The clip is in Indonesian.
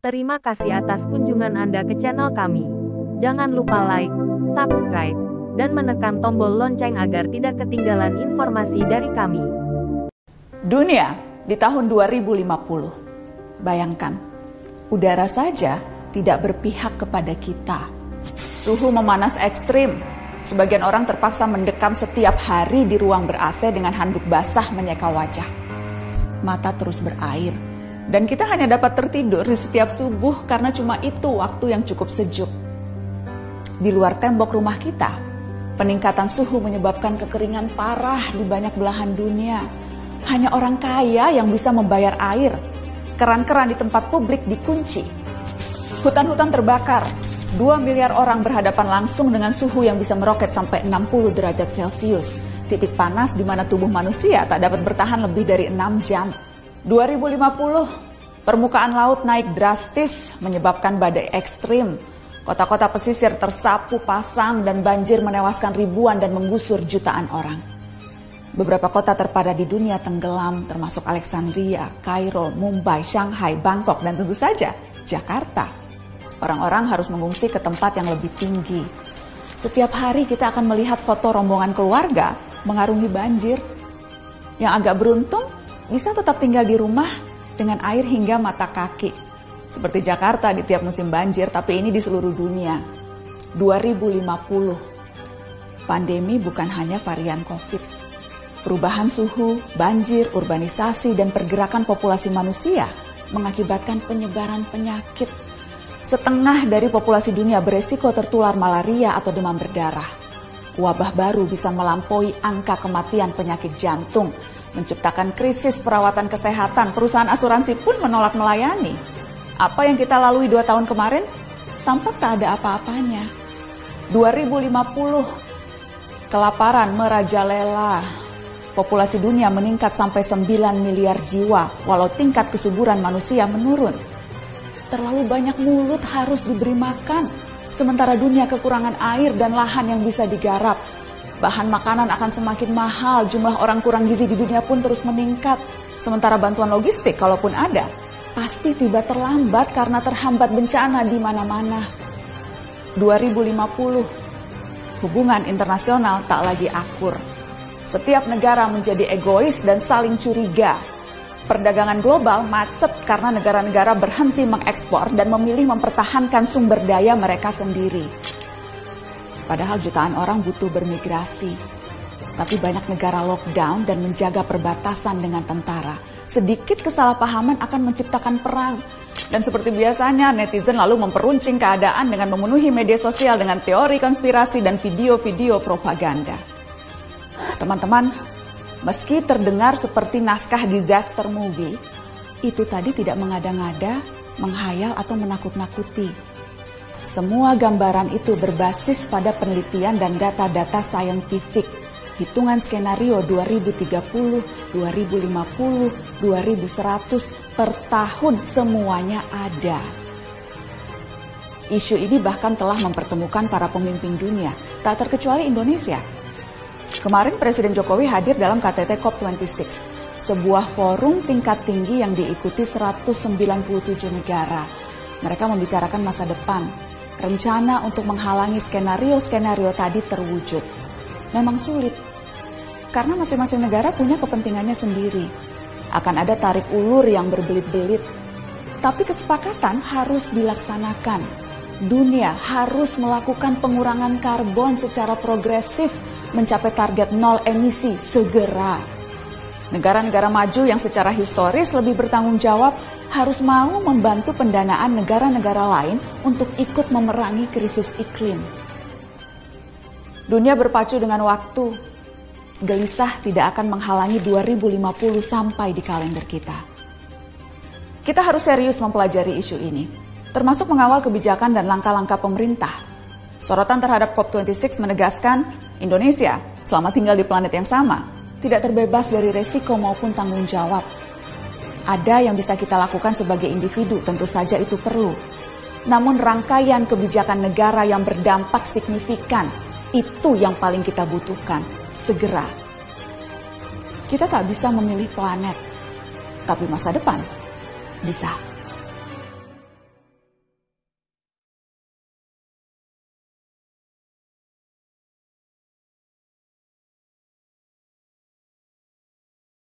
Terima kasih atas kunjungan Anda ke channel kami. Jangan lupa like, subscribe, dan menekan tombol lonceng agar tidak ketinggalan informasi dari kami. Dunia di tahun 2050. Bayangkan, udara saja tidak berpihak kepada kita. Suhu memanas ekstrim. Sebagian orang terpaksa mendekam setiap hari di ruang ber-AC dengan handuk basah menyeka wajah. Mata terus berair. Dan kita hanya dapat tertidur di setiap subuh karena cuma itu waktu yang cukup sejuk. Di luar tembok rumah kita, peningkatan suhu menyebabkan kekeringan parah di banyak belahan dunia. Hanya orang kaya yang bisa membayar air. Keran-keran di tempat publik dikunci. Hutan-hutan terbakar. 2 miliar orang berhadapan langsung dengan suhu yang bisa meroket sampai 60 derajat Celcius. Titik panas di mana tubuh manusia tak dapat bertahan lebih dari 6 jam. 2050, permukaan laut naik drastis menyebabkan badai ekstrim. Kota-kota pesisir tersapu pasang dan banjir menewaskan ribuan dan menggusur jutaan orang. Beberapa kota terpadat di dunia tenggelam termasuk Alexandria, Kairo, Mumbai, Shanghai, Bangkok, dan tentu saja Jakarta. Orang-orang harus mengungsi ke tempat yang lebih tinggi. Setiap hari kita akan melihat foto rombongan keluarga mengarungi banjir. Yang agak beruntung bisa tetap tinggal di rumah dengan air hingga mata kaki. Seperti Jakarta di tiap musim banjir, tapi ini di seluruh dunia. 2050. Pandemi bukan hanya varian COVID. Perubahan suhu, banjir, urbanisasi, dan pergerakan populasi manusia mengakibatkan penyebaran penyakit. Setengah dari populasi dunia beresiko tertular malaria atau demam berdarah. Wabah baru bisa melampaui angka kematian penyakit jantung, menciptakan krisis perawatan kesehatan. Perusahaan asuransi pun menolak melayani. Apa yang kita lalui 2 tahun kemarin tampak tak ada apa-apanya. 2050, kelaparan merajalela. Populasi dunia meningkat sampai 9 miliar jiwa, walau tingkat kesuburan manusia menurun. Terlalu banyak mulut harus diberi makan, sementara dunia kekurangan air dan lahan yang bisa digarap. Bahan makanan akan semakin mahal, jumlah orang kurang gizi di dunia pun terus meningkat. Sementara bantuan logistik, kalaupun ada, pasti tiba terlambat karena terhambat bencana di mana-mana. 2050, hubungan internasional tak lagi akur. Setiap negara menjadi egois dan saling curiga. Perdagangan global macet karena negara-negara berhenti mengekspor dan memilih mempertahankan sumber daya mereka sendiri. Padahal jutaan orang butuh bermigrasi. Tapi banyak negara lockdown dan menjaga perbatasan dengan tentara. Sedikit kesalahpahaman akan menciptakan perang. Dan seperti biasanya, netizen lalu memperuncing keadaan dengan memenuhi media sosial dengan teori konspirasi dan video-video propaganda. Teman-teman, meski terdengar seperti naskah disaster movie, itu tadi tidak mengada-ngada, menghayal atau menakut-nakuti. Semua gambaran itu berbasis pada penelitian dan data-data saintifik. Hitungan skenario 2030, 2050, 2100 per tahun semuanya ada. Isu ini bahkan telah mempertemukan para pemimpin dunia, tak terkecuali Indonesia. Kemarin Presiden Jokowi hadir dalam KTT COP26, sebuah forum tingkat tinggi yang diikuti 197 negara. Mereka membicarakan masa depan. Rencana untuk menghalangi skenario-skenario tadi terwujud. Memang sulit, karena masing-masing negara punya kepentingannya sendiri. Akan ada tarik ulur yang berbelit-belit. Tapi kesepakatan harus dilaksanakan. Dunia harus melakukan pengurangan karbon secara progresif, mencapai target 0 emisi segera. Negara-negara maju yang secara historis lebih bertanggung jawab harus mau membantu pendanaan negara-negara lain untuk ikut memerangi krisis iklim. Dunia berpacu dengan waktu. Gelisah tidak akan menghalangi 2050 sampai di kalender kita. Kita harus serius mempelajari isu ini, termasuk mengawal kebijakan dan langkah-langkah pemerintah. Sorotan terhadap COP26 menegaskan Indonesia selama tinggal di planet yang sama tidak terbebas dari resiko maupun tanggung jawab. Ada yang bisa kita lakukan sebagai individu, tentu saja itu perlu. Namun rangkaian kebijakan negara yang berdampak signifikan, itu yang paling kita butuhkan, segera. Kita tak bisa memilih planet, tapi masa depan bisa.